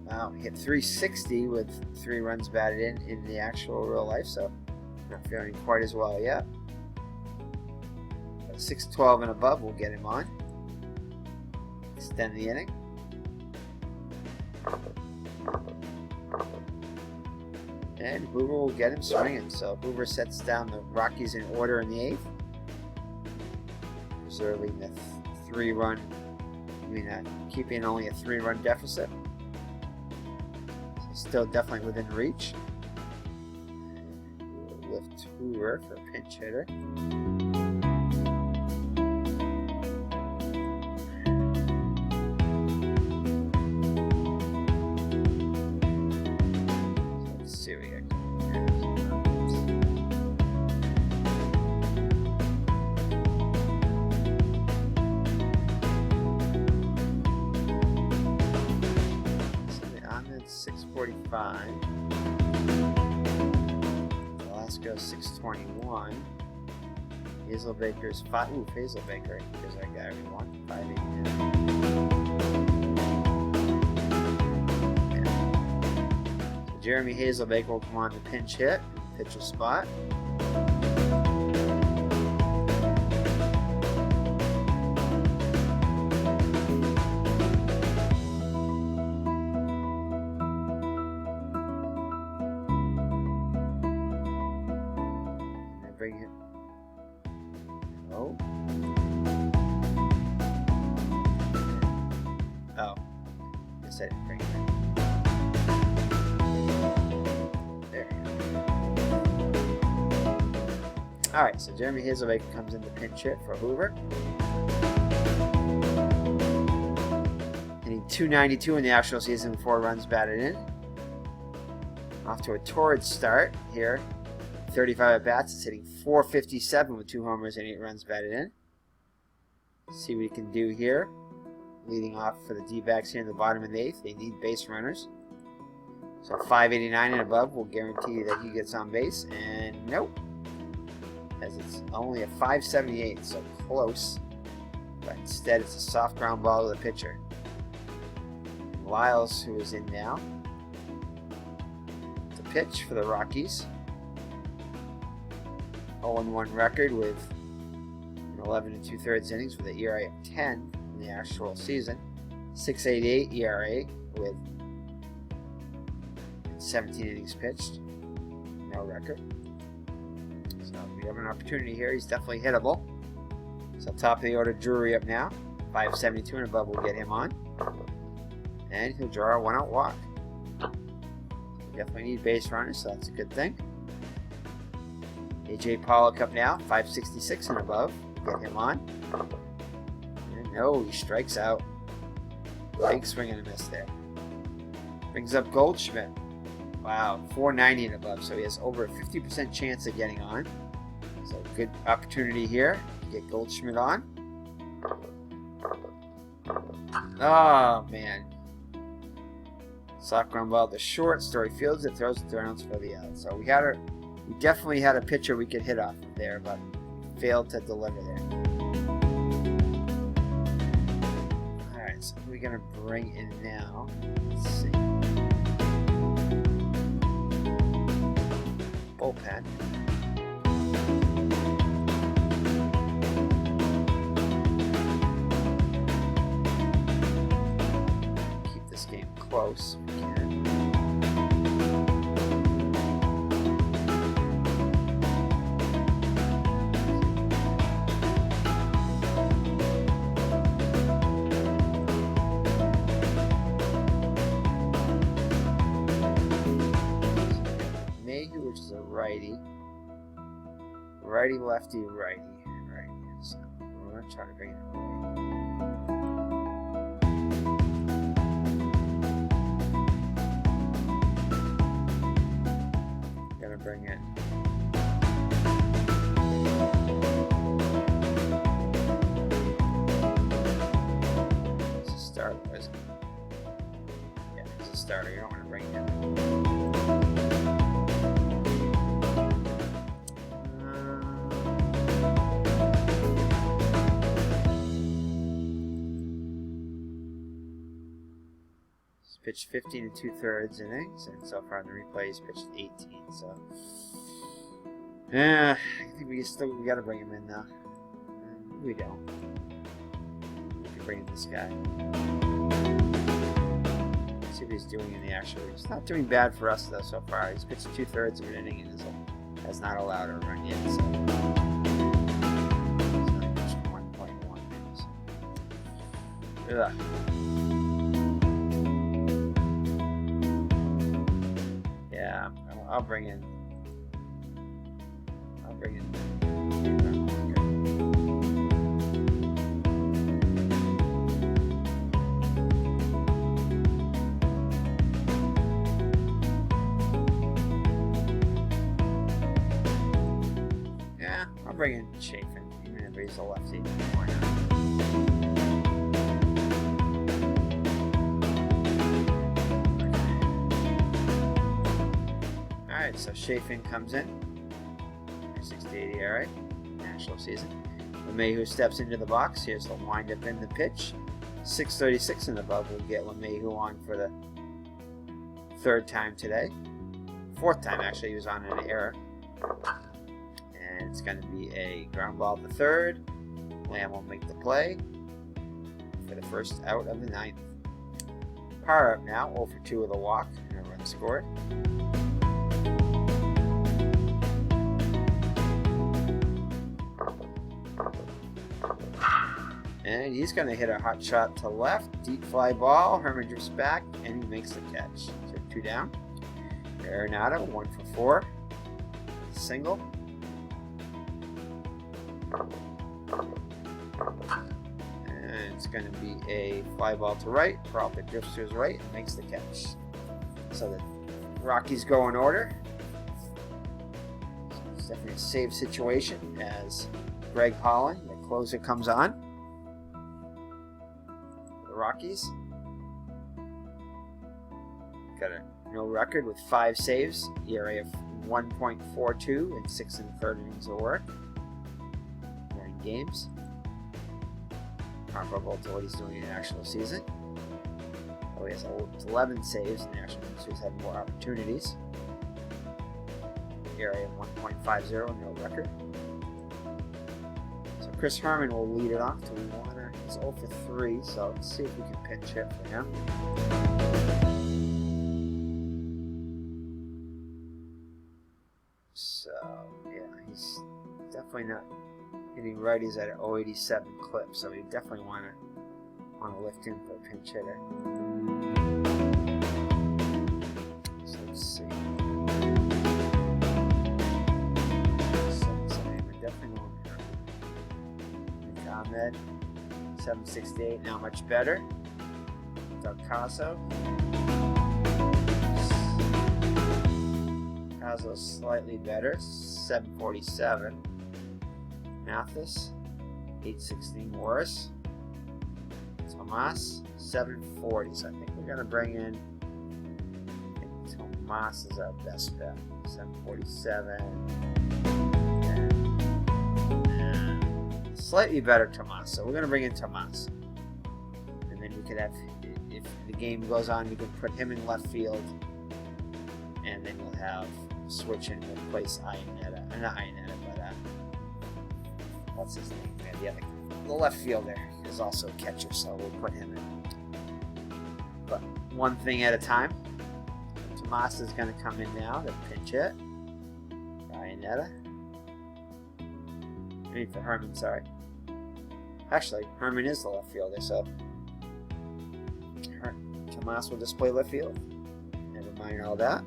Wow, hit 360 with 3 runs batted in the actual real life, so not feeling quite as well yet. But 612 and above will get him on. Extend the inning. And Hoover will get him swinging. So Hoover sets down the Rockies in order in the 8th. Preserving the keeping only a 3-run deficit. So still definitely within reach. We'll lift Hoover for a pinch hitter. So let's see what we got. It's 645. Velasco 621. Hazelbaker's 5. Ooh, Hazelbaker. Here's our guy we want. 589. So Jeremy Hazelbaker will come on to pinch hit, pitcher spot. Bring it. Oh. Oh. Guess I didn't bring it in. There you go. Alright, so Jeremy Hazelbaker comes in to pinch hit for Hoover. Hitting 292 in the actual season, 4 runs batted in. Off to a torrid start here 35 at-bats. It's hitting .457 with 2 homers and 8 runs batted in. Let's see what he can do here. Leading off for the D-backs here in the bottom of the 8th. They need base runners. So .589 and above will guarantee that he gets on base. And nope. As it's only a .578, so close. But instead it's a soft ground ball to the pitcher. And Lyles, who is in now, to pitch for the Rockies. 0-1 record with 11 2/3 innings with an ERA of 10 in the actual season. 6.88 ERA with 17 innings pitched. No record. So we have an opportunity here. He's definitely hittable. So top of the order, Drury up now. .572 and above will get him on. And he'll draw a 1-out walk. We definitely need base runners, so that's a good thing. A.J. Pollock up now. .566 and above. Get him on. And no, he strikes out. Big swing and a miss there. Brings up Goldschmidt. Wow, .490 and above, so he has over a 50% chance of getting on. So good opportunity here to get Goldschmidt on. Oh man. Soft ground ball to short. Story fields it, throws it around for the out. So we definitely had a pitcher we could hit off of there, but failed to deliver there. Alright, so who are we gonna bring in now? Let's see. Bullpen. Keep this game close if we can. Which is a righty. Righty, lefty, righty. Righty. So we're going to try to bring it right. Going to bring it. It's a starter, isn't it? Yeah, it's a starter. You don't want to bring it in. Pitched 15 2/3 innings, and so far in the replay he's pitched 18. So, yeah, I think we got to bring him in now. We don't. We can bring in this guy. Let's see what he's doing in the actual. He's not doing bad for us though so far. He's pitched 2/3 of an inning and has not allowed a run yet. So, he's only pitched 1.1 innings. Ugh. Yeah, I'll bring in. Yeah, I'll bring in Chafin, even if he's a lefty. Why not? Alright, so Chafin comes in. 6.80 ERA, national season. LeMahieu steps into the box. Here's the windup in the pitch. 6.36 and above will get LeMahieu on for the 3rd time today. 4th time, actually, he was on an error. And it's going to be a ground ball to 3rd. Lamb will make the play for the first out of the 9th. Parr up now, 0 for 2 with a walk and a run scored. And he's going to hit a hot shot to left. Deep fly ball. Herman drifts back, and he makes the catch. So 2 down. Arenado, 1 for 4. Single. And it's going to be a fly ball to right. Peralta drifts to his right and makes the catch. So the Rockies go in order. definitely a save situation as Greg Holland, the closer, comes on. The Rockies got a no record with 5 saves, ERA of 1.42 and 6 1/3 innings of work. 9 games. Comparable to what he's doing in the actual season. Oh, he has 11 saves in the actual season, so he's had more opportunities. ERA of 1.50, no record. So Chris Herman will lead it off to Warner. He's 0 for 3, so let's see if we can pinch hit for him. So, yeah, he's definitely not hitting righties at an 0.87 clip, so we definitely want to lift him for a pinch hitter. So let's see. Definitely Ahmed, 768, now much better. Doug Caso. Caso slightly better, 747. Mathis, 816 worse. Tomas, 740. So I think we're gonna bring in. I think Tomas is our best bet. 747. Slightly better Tomas. So we're gonna bring in Tomas, and then we could have, if the game goes on, we can put him in left field, and then we'll have switch in and replace Iannetta. Not Iannetta, but what's his name? Yeah, the left fielder is also a catcher, so we'll put him in. But one thing at a time. Tomas is going to come in now to pinch hit. Iannetta. I mean for Herman, sorry. Actually, Herman is the left fielder, so Tomas will just play left field. Never mind all that.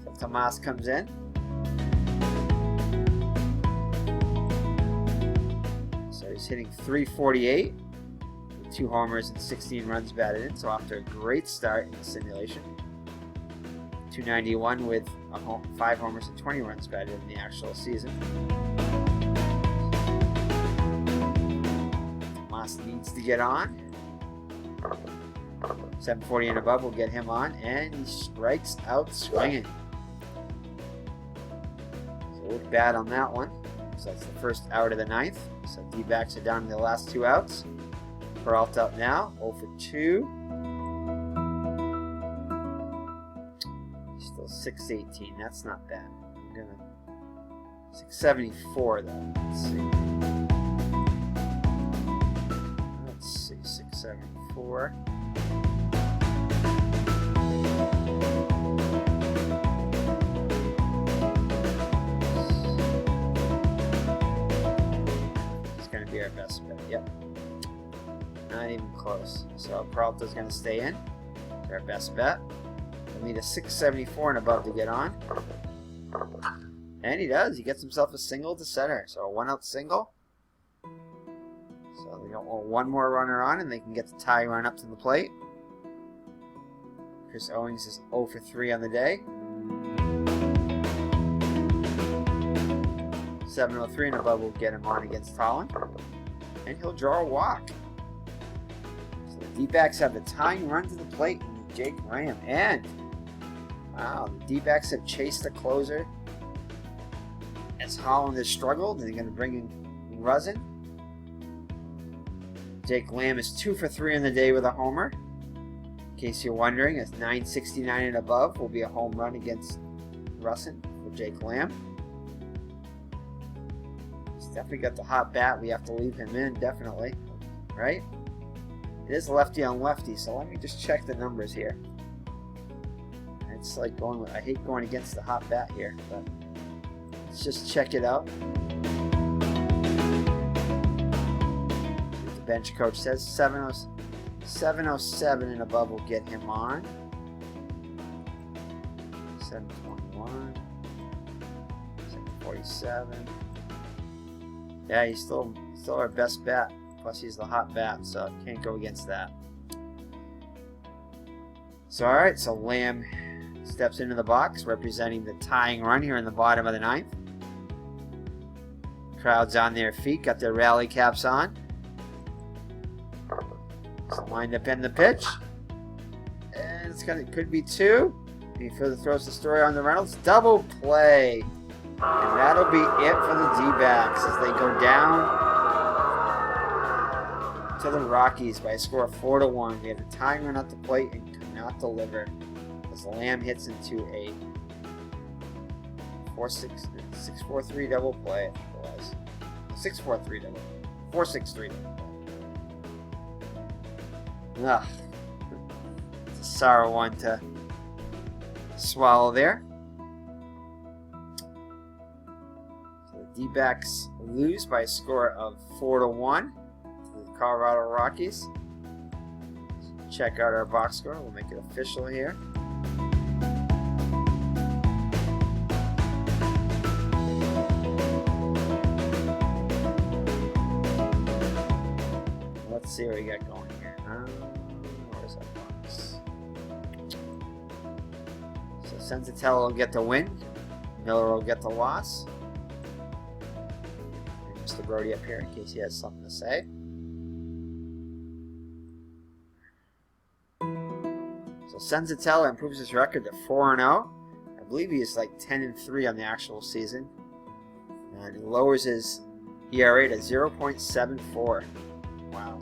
So Tomas comes in. So he's hitting .348 with 2 homers and 16 runs batted in. So after a great start in the simulation. .291 with 5 homers and 20 runs batted in the actual season. Tomas needs to get on. 740 and above will get him on, and he strikes out swinging. So look bad on that one. So that's the first out of the 9th. So D-backs are down to the last 2 outs. Peralta up now, 0 for 2. Still 618. That's not bad. I'm gonna 674 though. Let's see. 674. It's gonna be our best bet. Yep. Not even close. So Peralta's gonna stay in. It's our best bet. We'll need a 674 and above to get on. And he does. He gets himself a single to center. So a 1-out single. So they got one more runner on, and they can get the tie run up to the plate. Chris Owings is 0 for 3 on the day. 703 and above will get him on against Holland. And he'll draw a walk. So the D-backs have the tying run to the plate. Jake Lamb. And wow, the D-backs have chased the closer as Holland has struggled, and they're going to bring in Rusin. Jake Lamb is 2 for 3 on the day with a homer. In case you're wondering, a 969 and above will be a home run against Rusin for Jake Lamb. He's definitely got the hot bat. We have to leave him in, definitely. Right? It is lefty on lefty, so let me just check the numbers here. It's like going with, I hate going against the hot bat here, but let's just check it out. The bench coach says 707 and above will get him on. 721, 747. Yeah, he's still our best bat. Plus he's the hot bat, so can't go against that. So alright, so Lamb steps into the box, representing the tying run here in the bottom of the ninth. Crowd's on their feet, got their rally caps on. It's lined up in the pitch. And could be two. He further throws the story on the Reynolds. Double play. And that'll be it for the D-backs as they go down to the Rockies by a score of 4-1. They have the tying run at the plate and could not deliver as Lamb hits into a 6-4-3 double play. I think it was 6-4-3 double, 4-6-3 double play. Ugh, it's a sour one to swallow there. So the D-backs lose by a score of 4-1 to the Colorado Rockies. Check out our box score. We'll make it official here. Let's see what we got going here. Where's that box? So Senzatello will get the win. Miller will get the loss. And Mr. Brody up here in case he has something to say. So Senzatello improves his record to 4-0. I believe he is like 10-3 on the actual season. And he lowers his ERA to 0.74. Wow.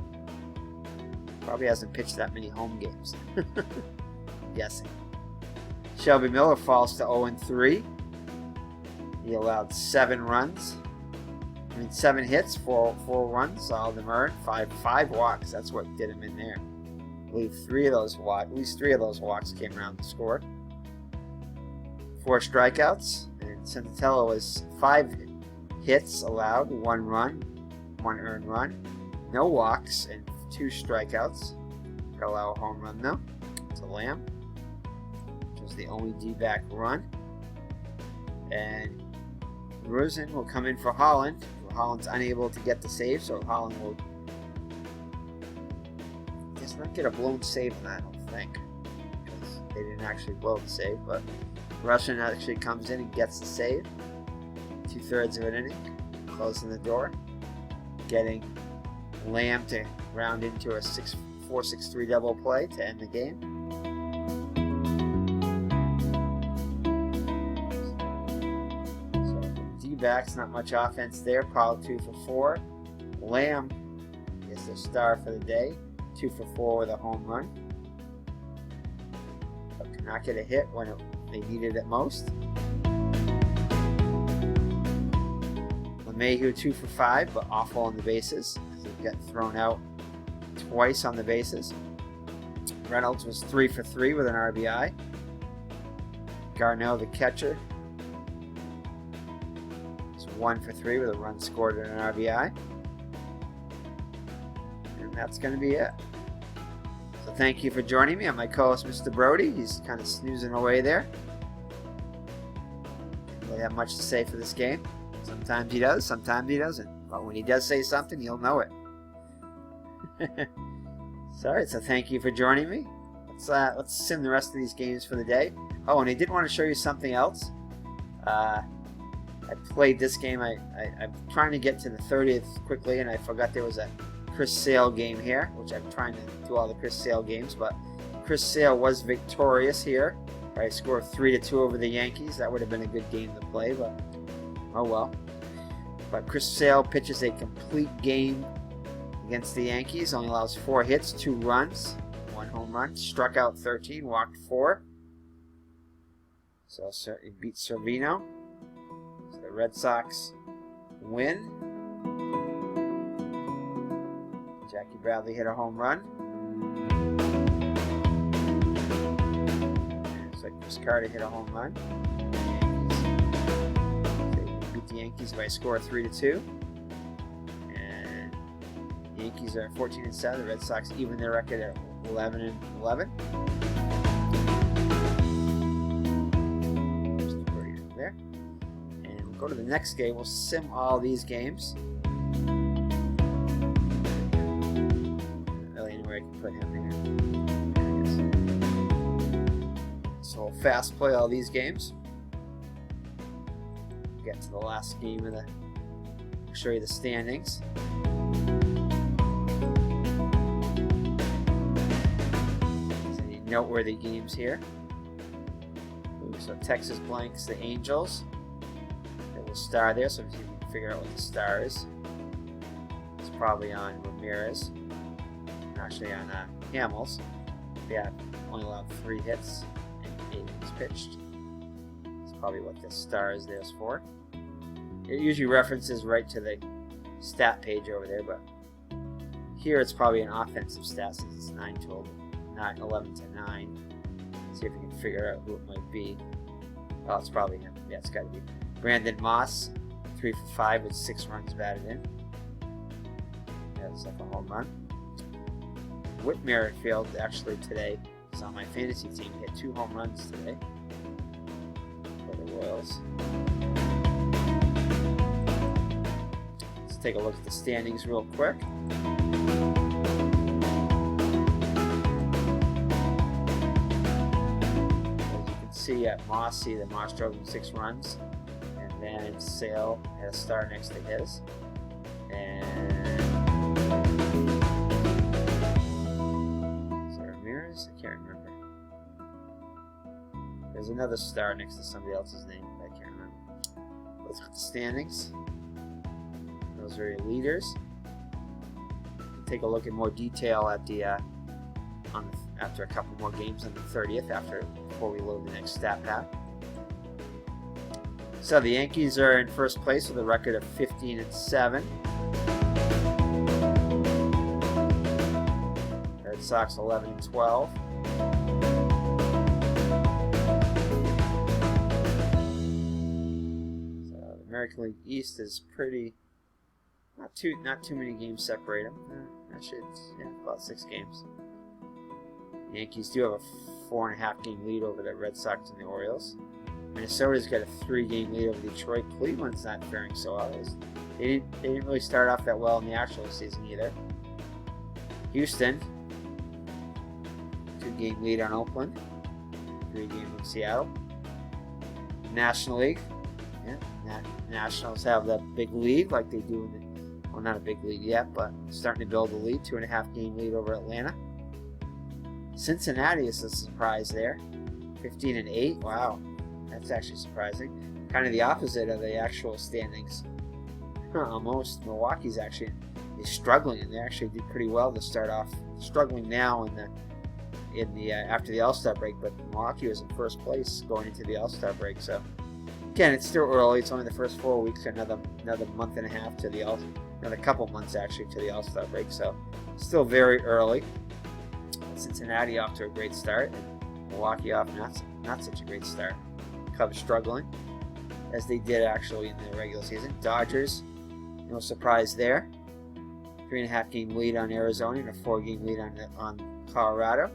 Probably hasn't pitched that many home games. I'm guessing. Shelby Miller falls to 0-3. He allowed 7 hits, 4 runs, all of them earned, 5 walks. That's what did him in there. I believe at least 3 of those walks came around the score. 4 strikeouts, and Senzatello was 5 hits allowed, 1 run, 1 earned run, no walks, and 2 strikeouts. Could allow a home run though to Lamb, which was the only D-back run. And Rosen will come in for Holland. Holland's unable to get the save, so Holland will does not get a blown save on that, I don't think, because they didn't actually blow the save. But Russian actually comes in and gets the save. 2/3 of an inning, closing the door, getting Lamb to round into a 4-6-3 double play to end the game. So D-backs, not much offense there. Powell 2 for 4. Lamb is the star for the day, 2 for 4 with a home run, but could not get a hit when they needed it most. LeMahieu 2 for 5, but awful on the bases. He got thrown out twice on the bases. Reynolds was 3 for 3 with an RBI. Garneau, the catcher, was 1 for 3 with a run scored and an RBI. And that's going to be it. So thank you for joining me. I'm my co-host, Mr. Brody. He's kind of snoozing away there. Didn't really have much to say for this game. Sometimes he does, sometimes he doesn't. But when he does say something, you'll know it. Sorry, so thank you for joining me. Let's sim the rest of these games for the day. Oh, and I did want to show you something else. I played this game. I'm trying to get to the 30th quickly, and I forgot there was a Chris Sale game here, which I'm trying to do all the Chris Sale games. But Chris Sale was victorious here by a score of 3-2 over the Yankees. That would have been a good game to play, but oh well. But Chris Sale pitches a complete game against the Yankees. Only allows 4 hits, 2 runs, 1 home run. Struck out 13, walked 4. So he beat Servino. So the Red Sox win. Jackie Bradley hit a home run. Looks like Chris Carter hit a home run. The Yankees by a score of 3-2, and the Yankees are 14-7. The Red Sox even their record at 11-11. There, and we'll go to the next game. We'll sim all these games. Not really anywhere I can put him there. So we'll fast play all these games. Get to the last game of the. I'll show you the standings. Any noteworthy games here? Ooh, so Texas blanks the Angels. There's a star there, so if you can figure out what the star is. It's probably on Ramirez. Actually on Hamels. Yeah, only allowed 3 hits and 8 innings pitched. That's probably what the star is there for. It usually references right to the stat page over there, but here it's probably an offensive stat since it's 11 to 9. See if we can figure out who it might be. Oh, it's probably him. Yeah, it's got to be. Brandon Moss, 3 for 5 with 6 runs batted in. Yeah, it's like a home run. Whit Merrifield actually today is on my fantasy team. He had 2 home runs today for the Royals. Let's take a look at the standings real quick. As you can see at Mossy, the Moss drove him 6 runs, and then Sale had a star next to his, and I can't remember. There's another star next to somebody else's name, but I can't remember. Let's look at the standings. Those are your leaders. Take a look in more detail at the after a couple more games on the 30th, before we load the next stat pack. So the Yankees are in first place with a record of 15-7. Red Sox 11-12. So the American League East is pretty not too many games separate them. Actually, it's about 6 games. The Yankees do have a 4.5 game lead over the Red Sox and the Orioles. Minnesota's got a 3 game lead over Detroit. Cleveland's not faring so well. They didn't really start off that well in the actual season either. Houston, 2 game lead on Oakland, 3 game on Seattle. National League, Nationals have that big lead like they do in the, well, not a big lead yet, but starting to build a lead, 2.5 game lead over Atlanta. Cincinnati is a surprise there, 15-8. Wow, that's actually surprising. Kind of the opposite of the actual standings. Almost. Milwaukee's actually is struggling, and they actually did pretty well to start off. Struggling now in the after the All-Star break, but Milwaukee was in first place going into the All-Star break. So again, it's still early. It's only the first 4 weeks, another month and a half to the another couple months actually to the All-Star break. So still very early. Cincinnati off to a great start, and Milwaukee off not such a great start. Cubs struggling, as they did actually in the regular season. Dodgers, no surprise there. 3.5 game lead on Arizona and a 4 game lead on Colorado.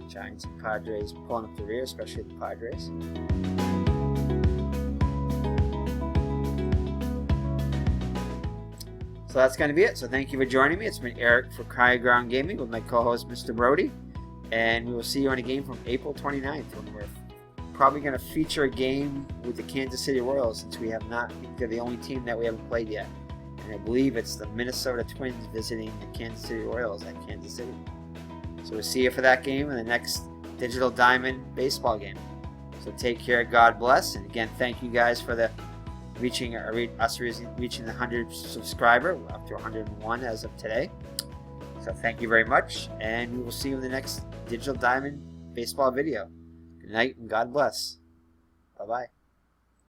Giants and Padres pulling up the rear, especially the Padres. So that's going to be it. So thank you for joining me. It's been Eric for Cryoground Gaming with my co-host Mr. Brody. And we will see you on a game from April 29th when we're probably going to feature a game with the Kansas City Royals, since we have not, they're the only team that we haven't played yet. And I believe it's the Minnesota Twins visiting the Kansas City Royals at Kansas City. So we'll see you for that game in the next Digital Diamond baseball game. So take care, God bless, and again, thank you guys for reaching the 100 subscriber. We're up to 101 as of today. So thank you very much, and we will see you in the next Digital Diamond baseball video. Good night and God bless. Bye-bye.